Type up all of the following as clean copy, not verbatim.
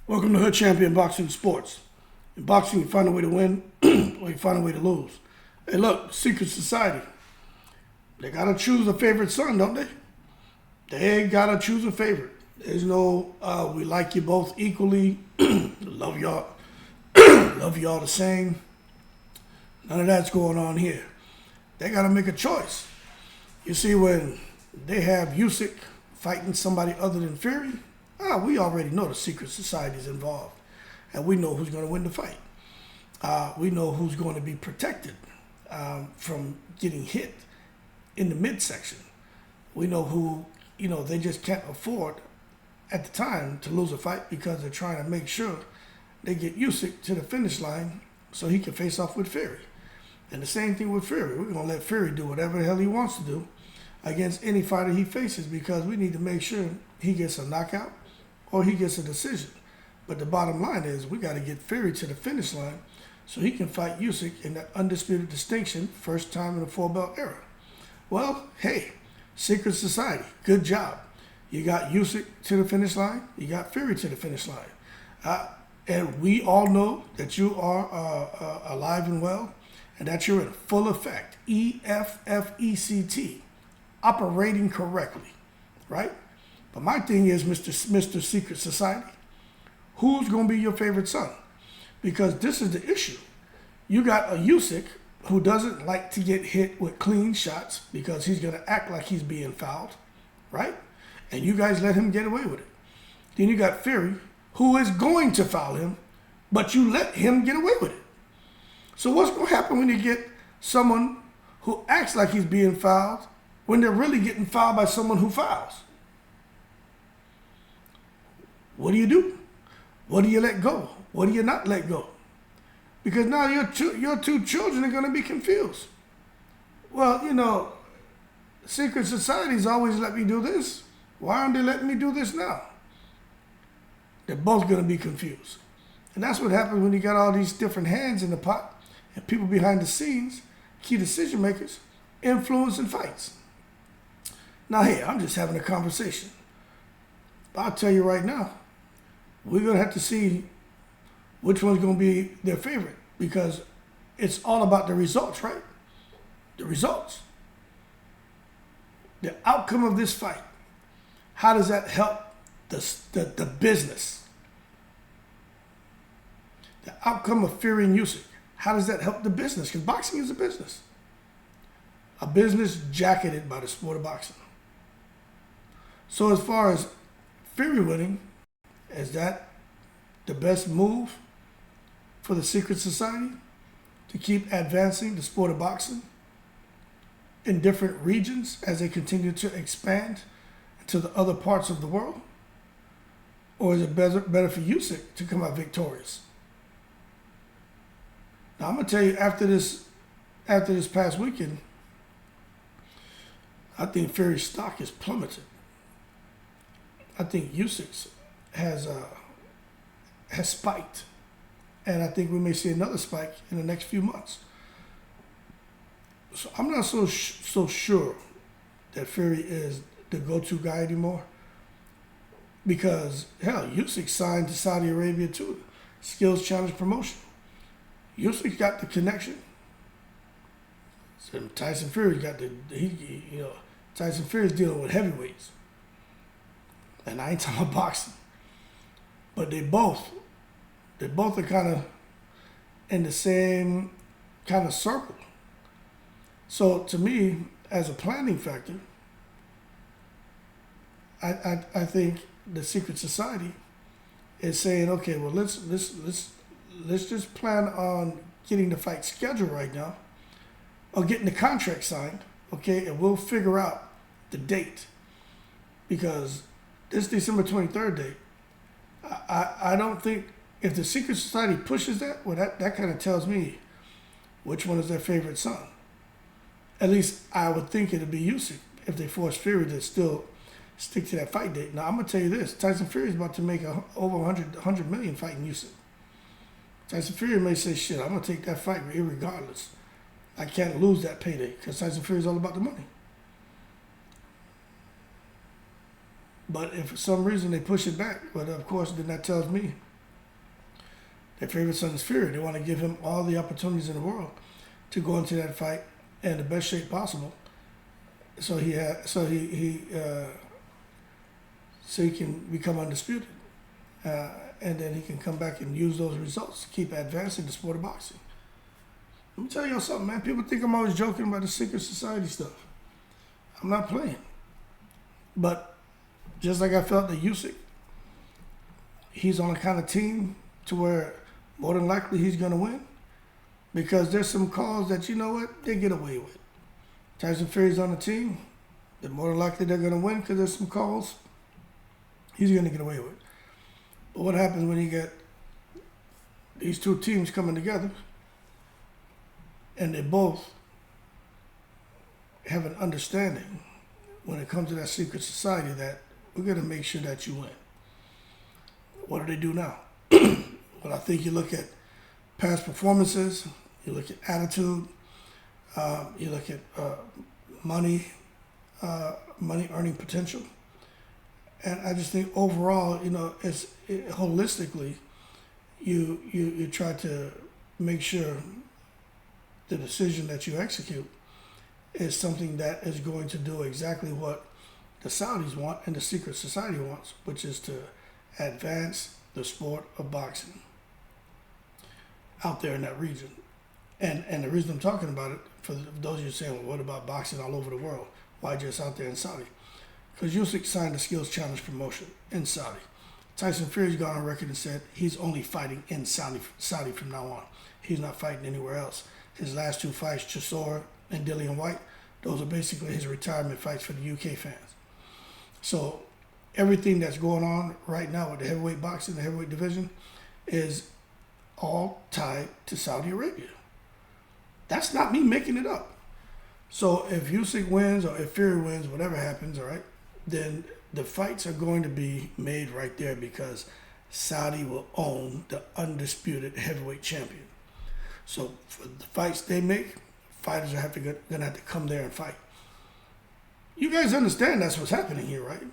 Welcome to Hood Champion Boxing Sports. In boxing, you find a way to win or you find a way to lose. Hey, look, secret society. They gotta choose a favorite son, don't they? They gotta choose a favorite. There's no, we like you both equally, love y'all, love y'all the same. None of that's going on here. They gotta make a choice. You see, when they have Usyk fighting somebody other than Fury, we already know the secret society is involved, and we know who's going to win the fight. We know who's going to be protected from getting hit in the midsection. We know who, they just can't afford at the time to lose a fight because they're trying to make sure they get Usyk to the finish line so he can face off with Fury. And the same thing with Fury. We're going to let Fury do whatever the hell he wants to do against any fighter he faces because we need to make sure he gets a knockout or he gets a decision. But the bottom line is we got to get Fury to the finish line so he can fight Usyk in that undisputed distinction, first time in the four-belt era. Well, hey, secret society, good job. You got Usyk to the finish line, you got Fury to the finish line. And we all know that you are alive and well and that you're in full effect, EFFECT, operating correctly, right? But my thing is, Mr. Secret Society, who's going to be your favorite son? Because this is the issue. You got a Usyk who doesn't like to get hit with clean shots because he's going to act like he's being fouled, right? And you guys let him get away with it. Then you got Fury, who is going to foul him, but you let him get away with it. So what's going to happen when you get someone who acts like he's being fouled when they're really getting fouled by someone who fouls? What do? What do you let go? What do you not let go? Because now your two children are going to be confused. Well, secret societies always let me do this. Why aren't they letting me do this now? They're both going to be confused. And that's what happens when you got all these different hands in the pot and people behind the scenes, key decision makers, influencing fights. Now, hey, I'm just having a conversation. I'll tell you right now, we're going to have to see which one's going to be their favorite because it's all about the results, right? The results. The outcome of this fight. How does that help the business? The outcome of Fury and Usyk. How does that help the business? Because boxing is a business. A business jacketed by the sport of boxing. So as far as Fury winning, is that the best move for the secret society to keep advancing the sport of boxing in different regions as they continue to expand to the other parts of the world? Or is it better for Usyk to come out victorious? Now I'm gonna tell you, after this past weekend, I think Fury's stock is plummeted. I think Usyk's has spiked, and I think we may see another spike in the next few months. So I'm not so sure that Fury is the go-to guy anymore, because hell, Usyk signed to Saudi Arabia too, Skills Challenge Promotion. Usyk got the connection. So Tyson Fury's got Tyson Fury's dealing with heavyweights. And I ain't talking about boxing. But they both are kind of in the same kind of circle. So to me, as a planning factor, I think the secret society is saying, okay, well let's just plan on getting the fight scheduled right now, or getting the contract signed, okay, and we'll figure out the date. Because this December 23rd date, I don't think, if the secret society pushes that, well, that kind of tells me which one is their favorite son. At least I would think it'd be Usyk if they force Fury to still stick to that fight date. Now, I'm going to tell you this. Tyson Fury is about to make over 100 million fighting Usyk. Tyson Fury may say, shit, I'm going to take that fight irregardless. I can't lose that payday because Tyson Fury is all about the money. But if for some reason they push it back, but of course then that tells me Their favorite son is Fury. They want to give him all the opportunities in the world to go into that fight in the best shape possible, so he can become undisputed, and then he can come back and use those results to keep advancing the sport of boxing. Let me tell y'all something, man. People think I'm always joking about the secret society stuff. I'm not playing. But just like I felt that Usyk, he's on a kind of team to where more than likely he's going to win, because there's some calls that, you know what, they get away with. Tyson Fury's on the team, then more than likely they're going to win because there's some calls he's going to get away with. But what happens when you get these two teams coming together and they both have an understanding when it comes to that secret society that we're going to make sure that you win? What do they do now? Well, I think you look at past performances, you look at attitude, you look at money earning potential. And I just think overall, holistically, you try to make sure the decision that you execute is something that is going to do exactly what the Saudis want and the secret society wants, which is to advance the sport of boxing out there in that region. And the reason I'm talking about it, for those of you saying, well, what about boxing all over the world? Why just out there in Saudi? Because Usyk signed the Skills Challenge promotion in Saudi. Tyson Fury's gone on record and said he's only fighting in Saudi from now on. He's not fighting anywhere else. His last two fights, Chisora and Dillian White, those are basically his retirement fights for the UK fans. So everything that's going on right now with the heavyweight boxing, the heavyweight division, is all tied to Saudi Arabia. That's not me making it up. So if Usyk wins or if Fury wins, whatever happens, all right, then the fights are going to be made right there because Saudi will own the undisputed heavyweight champion. So for the fights they make, fighters are going to have to come there and fight. You guys understand that's what's happening here, right?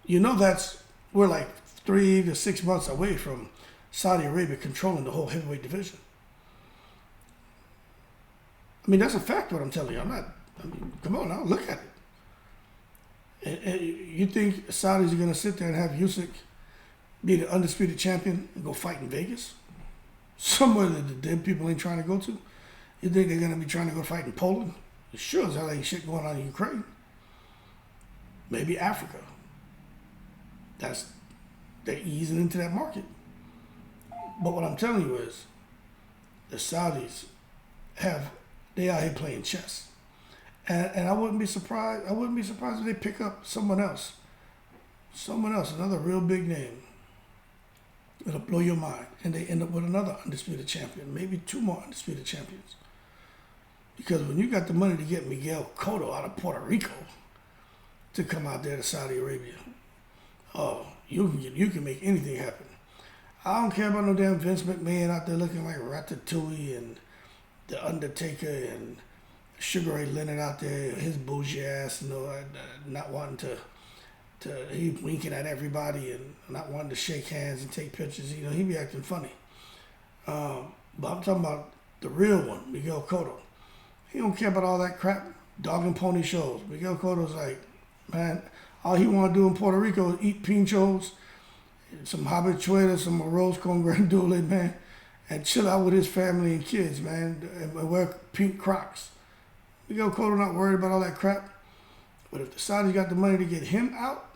You know we're like 3 to 6 months away from Saudi Arabia controlling the whole heavyweight division. I mean, that's a fact what I'm telling you. Come on now, look at it. And you think Saudis are going to sit there and have Usyk be the undisputed champion and go fight in Vegas? Somewhere that the dead people ain't trying to go to? You think they're going to be trying to go fight in Poland? Sure as hell ain't shit going on in Ukraine. Maybe Africa. They're easing into that market. But what I'm telling you is, the Saudis they out here playing chess. And I wouldn't be surprised if they pick up someone else, another real big name. It'll blow your mind. And they end up with another undisputed champion, maybe 2 more undisputed champions. Because when you got the money to get Miguel Cotto out of Puerto Rico to come out there to Saudi Arabia, oh, you can make anything happen. I don't care about no damn Vince McMahon out there looking like Ratatouille and The Undertaker and Sugar Ray Leonard out there, his bougie ass, not wanting to he winking at everybody and not wanting to shake hands and take pictures. He be acting funny. But I'm talking about the real one, Miguel Cotto. He don't care about all that crap, dog and pony shows. Miguel Cotto's like, man, all he want to do in Puerto Rico is eat pinchos, some habichuelas, some arroz con grandule, man, and chill out with his family and kids, man, and wear pink Crocs. Miguel Cotto not worried about all that crap. But if the Saudis got the money to get him out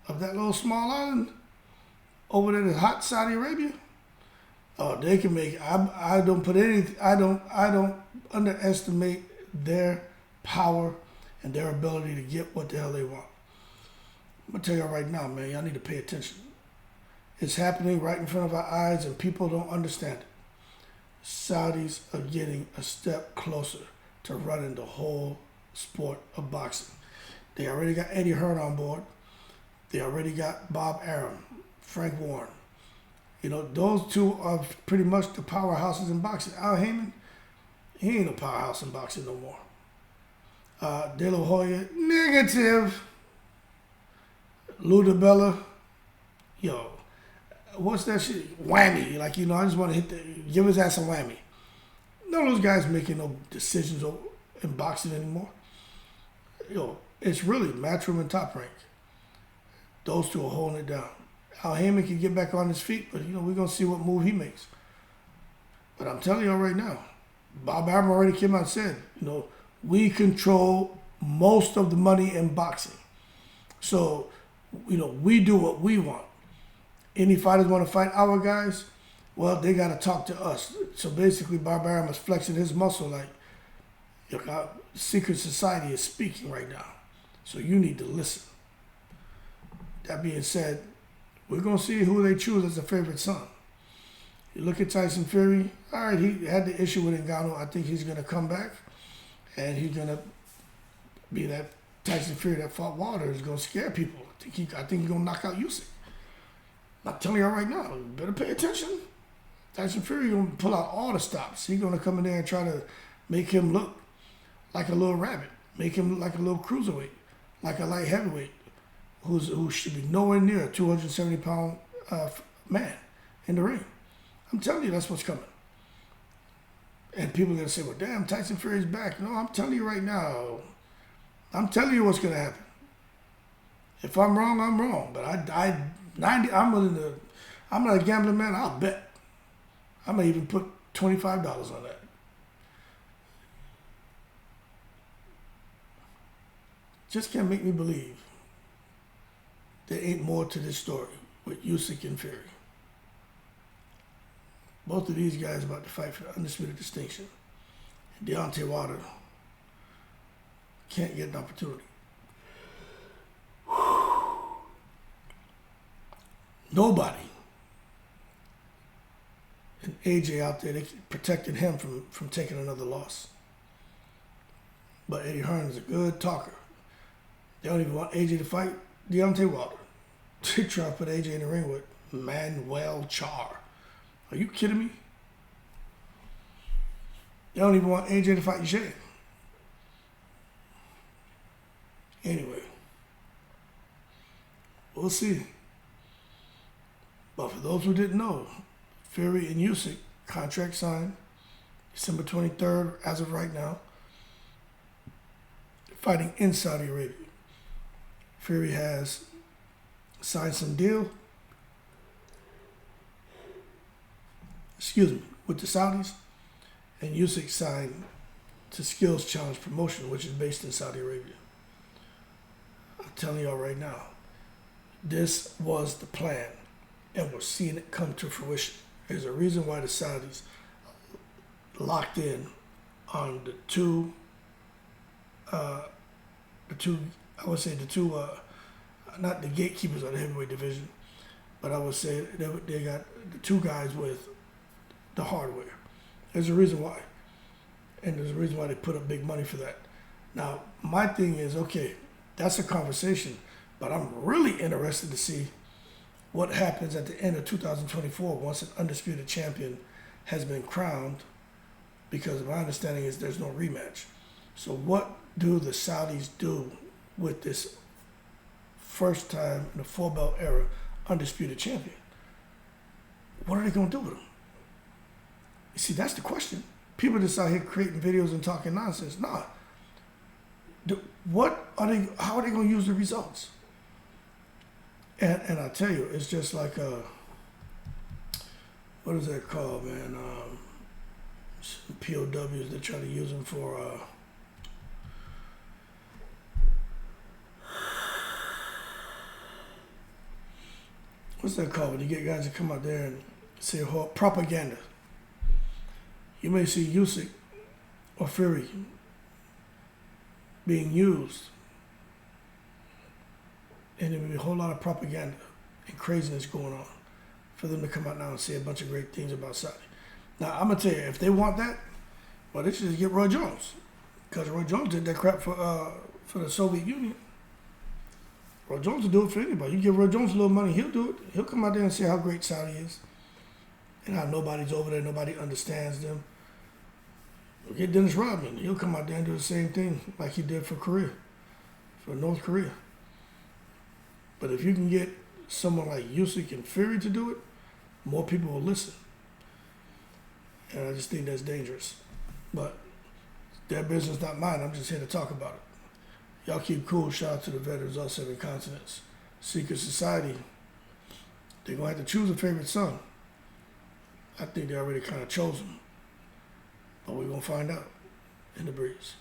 of that little small island over there in hot Saudi Arabia, oh, they can make. I don't underestimate their power and their ability to get what the hell they want. I'm gonna tell y'all right now, man. Y'all need to pay attention. It's happening right in front of our eyes, and people don't understand it. Saudis are getting a step closer to running the whole sport of boxing. They already got Eddie Hearn on board. They already got Bob Arum, Frank Warren. Those two are pretty much the powerhouses in boxing. Al Heyman, he ain't no powerhouse in boxing no more. De La Hoya, negative. Lou DiBella, what's that shit? Whammy. Like, I just want to give his ass a whammy. None of those guys making no decisions in boxing anymore. It's really Matchroom and Top Rank. Those two are holding it down. Al Heyman can get back on his feet, but we're gonna see what move he makes. But I'm telling y'all right now, Bob Arum already came out and said, we control most of the money in boxing. So, we do what we want. Any fighters want to fight our guys, well, they got to talk to us. So basically, Bob Arum is flexing his muscle like, look, our secret society is speaking right now. So you need to listen. That being said, we're going to see who they choose as a favorite son. You look at Tyson Fury, all right, he had the issue with Ngannou. I think he's going to come back, and he's going to be that Tyson Fury that fought Wilder is going to scare people. I think he's going to knock out Usyk. I'm telling y'all right now, you better pay attention. Tyson Fury going to pull out all the stops. He's going to come in there and try to make him look like a little rabbit, make him look like a little cruiserweight, like a light heavyweight, who should be nowhere near a 270-pound man in the ring. I'm telling you, that's what's coming. And people are going to say, well, damn, Tyson Fury's back. No, I'm telling you right now. I'm telling you what's going to happen. If I'm wrong, I'm wrong. But I'm not a gambling man. I'll bet. I may even put $25 on that. Just can't make me believe there ain't more to this story with Usyk and Fury. Both of these guys about to fight for the undisputed distinction. Deontay Wilder can't get an opportunity. Nobody. And AJ out there, they protected him from taking another loss. But Eddie Hearn is a good talker. They don't even want AJ to fight Deontay Wilder. They try to put AJ in the ring with Manuel Char. Are you kidding me? They don't even want AJ to fight Jay. Anyway, we'll see. But for those who didn't know, Fury and Usyk, contract signed December 23rd as of right now. Fighting in Saudi Arabia. Fury has signed some deal, with the Saudis, and Usyk signed to Skills Challenge Promotion, which is based in Saudi Arabia. I'm telling y'all right now, this was the plan, and we're seeing it come to fruition. There's a reason why the Saudis locked in on the two, not the gatekeepers of the heavyweight division, but I would say they got the two guys with the hardware. There's a reason why. And there's a reason why they put up big money for that. Now, my thing is, okay, that's a conversation, but I'm really interested to see what happens at the end of 2024 once an undisputed champion has been crowned, because my understanding is there's no rematch. So what do the Saudis do with this first time in the four-belt era undisputed champion? What are they going to do with him? You see, that's the question. People just out here creating videos and talking nonsense. Nah. How are they going to use the results? And I tell you, it's just like what is that called, man? Some POWs, they try to use them for what's that called? When you get guys to come out there and say propaganda. You may see Usyk or Fury being used, and there will be a whole lot of propaganda and craziness going on for them to come out now and say a bunch of great things about Saudi. Now, I'm going to tell you, if they want that, well, they should just get Roy Jones, because Roy Jones did that crap for the Soviet Union. Roy Jones will do it for anybody. You give Roy Jones a little money, he'll do it. He'll come out there and say how great Saudi is and how nobody's over there, nobody understands them. We'll get Dennis Rodman. He'll come out there and do the same thing like he did for North Korea. But if you can get someone like Usyk and Fury to do it, more people will listen. And I just think that's dangerous. But their business, not mine. I'm just here to talk about it. Y'all keep cool. Shout out to the veterans of all 7 continents. Secret society, they're going to have to choose a favorite son. I think they already kind of chose him. But we're going to find out in the breeze.